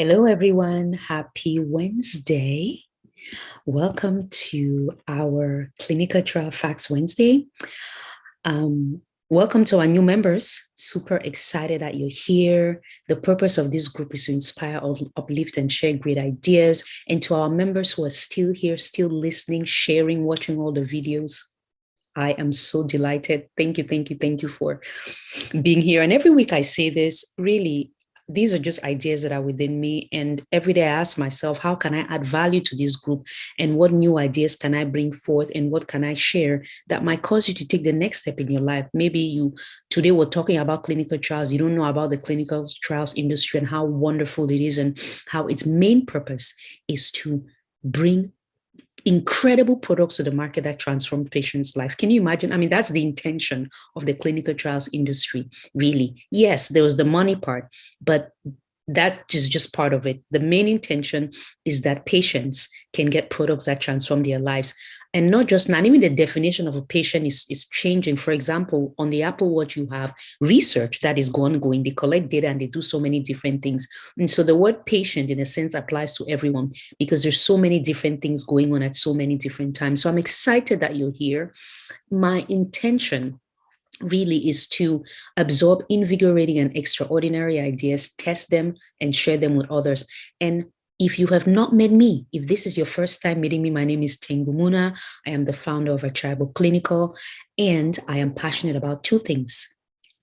Hello, everyone. Happy Wednesday. Welcome to our Clinical Trial Facts Wednesday. Welcome to our new members. Super excited that you're here. The purpose of this group is to inspire, uplift, and share great ideas. And to our members who are still here, still listening, sharing, watching all the videos, I am so delighted. Thank you for being here. And every week I say this, really, these are just ideas that are within me. And every day I ask myself, how can I add value to this group? And what new ideas can I bring forth? And what can I share that might cause you to take the next step in your life? Maybe today we're talking about clinical trials. You don't know about the clinical trials industry and how wonderful it is and how its main purpose is to bring incredible products to the market that transform patients' life. Can you imagine? I mean, that's the intention of the clinical trials industry, really. Yes, there was the money part, but that is just part of it. The main intention is that patients can get products that transform their lives. And not even the definition of a patient is changing. For example, on the Apple Watch, you have research that is ongoing. They collect data and they do so many different things. And so the word patient, in a sense, applies to everyone because there's so many different things going on at so many different times. So I'm excited that you're here. My intention really is to absorb invigorating and extraordinary ideas, test them, and share them with others. And if you have not met me, if this is your first time meeting me, my name is Tengumuna. I am the founder of Achaibo Clinical, and I am passionate about two things: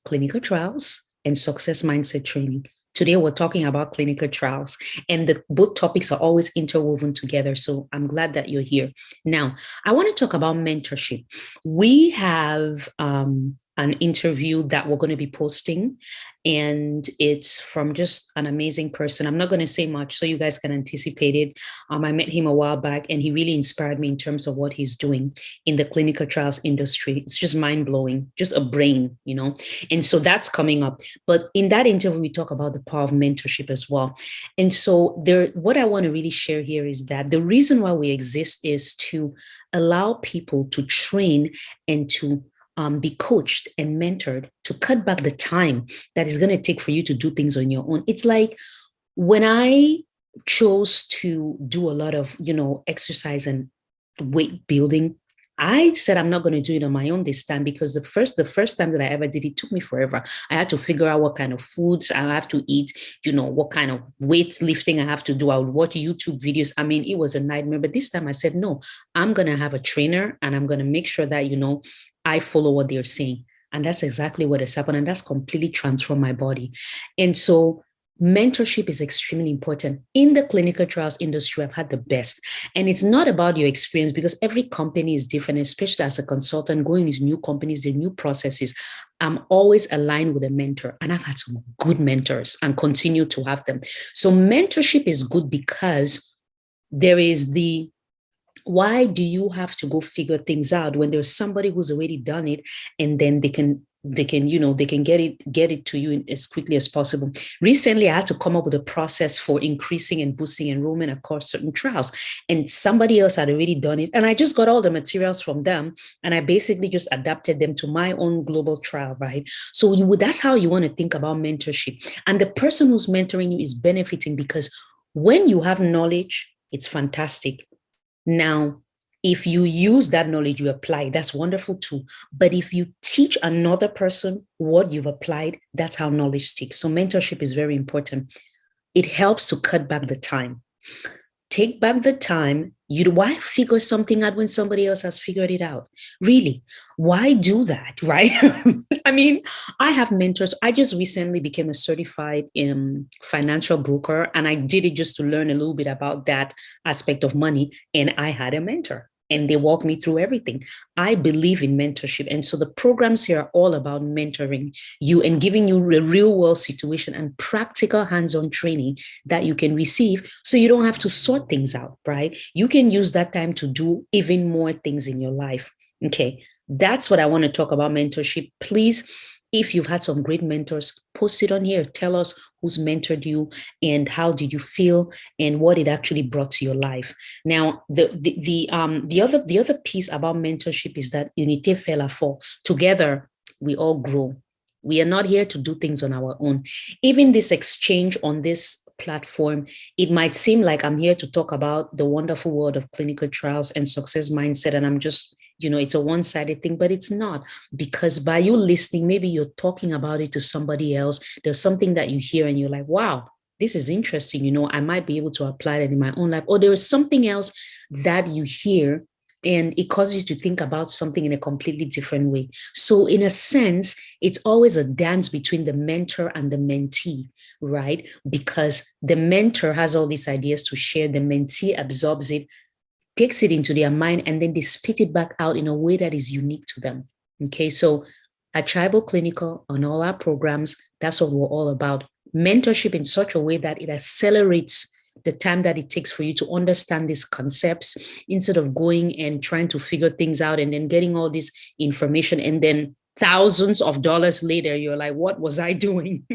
clinical trials and success mindset training. Today, we're talking about clinical trials, and both topics are always interwoven together. So I'm glad that you're here. Now, I want to talk about mentorship. We have an interview that we're going to be posting, and it's from just an amazing person. I'm not going to say much so you guys can anticipate it. I met him a while back, and he really inspired me in terms of what he's doing in the clinical trials industry. It's just mind-blowing, just a brain, and so that's coming up. But in that interview, we talk about the power of mentorship as well. And so what I want to really share here is that the reason why we exist is to allow people to train and to be coached and mentored to cut back the time that is going to take for you to do things on your own. It's like when I chose to do a lot of, exercise and weight building, I said I'm not going to do it on my own this time because the first time that I ever did it took me forever. I had to figure out what kind of foods I have to eat, what kind of weight lifting I have to do. I would watch YouTube videos. I mean, it was a nightmare. But this time I said, no, I'm going to have a trainer and I'm going to make sure that, I follow what they're saying. And that's exactly what has happened. And that's completely transformed my body. And so mentorship is extremely important. In the clinical trials industry, I've had the best. And it's not about your experience because every company is different, especially as a consultant going into new companies, the new processes. I'm always aligned with a mentor, and I've had some good mentors and continue to have them. So mentorship is good because there is why do you have to go figure things out when there's somebody who's already done it, and then they can get it to you as quickly as possible. Recently, I had to come up with a process for increasing and boosting enrollment across certain trials, and somebody else had already done it. And I just got all the materials from them, and I basically just adapted them to my own global trial, right? So that's how you want to think about mentorship. And the person who's mentoring you is benefiting because when you have knowledge, it's fantastic. Now, if you use that knowledge, you apply, that's wonderful too. But if you teach another person what you've applied, that's how knowledge sticks. So mentorship is very important. It helps to cut back the time. Take back the time. Why figure something out when somebody else has figured it out? Really, why do that, right? I mean, I have mentors. I just recently became a certified financial broker, and I did it just to learn a little bit about that aspect of money. And I had a mentor, and they walked me through everything. I believe in mentorship. And so the programs here are all about mentoring you and giving you a real world situation and practical hands-on training that you can receive so you don't have to sort things out, right? You can use that time to do even more things in your life. Okay, that's what I want to talk about mentorship. Please, if you've had some great mentors, post it on here. Tell us who's mentored you and how did you feel and what it actually brought to your life. Now, the other piece about mentorship is that unité fait la force. Together, we all grow. We are not here to do things on our own. Even this exchange on this platform, it might seem like I'm here to talk about the wonderful world of clinical trials and success mindset. And I'm just, it's a one-sided thing, but it's not, because by you listening, maybe you're talking about it to somebody else. There's something that you hear and you're like, wow, this is interesting. I might be able to apply that in my own life. Or there is something else that you hear and it causes you to think about something in a completely different way. So in a sense, it's always a dance between the mentor and the mentee, right? Because the mentor has all these ideas to share, the mentee absorbs it, takes it into their mind, and then they spit it back out in a way that is unique to them. Okay, so at Achaibo Clinical, on all our programs, that's what we're all about. Mentorship in such a way that it accelerates the time that it takes for you to understand these concepts, instead of going and trying to figure things out and then getting all this information, and then thousands of dollars later, you're like, what was I doing?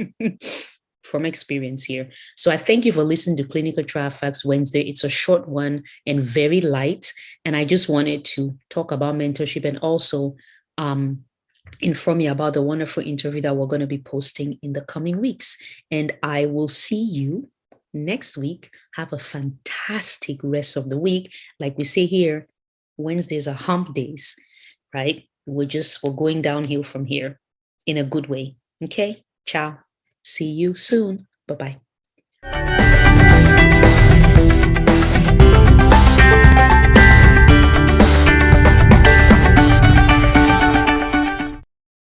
From experience here. So I thank you for listening to Clinical Trial Facts Wednesday. It's a short one and very light. And I just wanted to talk about mentorship and also inform you about the wonderful interview that we're going to be posting in the coming weeks. And I will see you next week. Have a fantastic rest of the week. Like we say here, Wednesdays are hump days, right? We're going downhill from here in a good way. Okay. Ciao. See you soon. Bye-bye.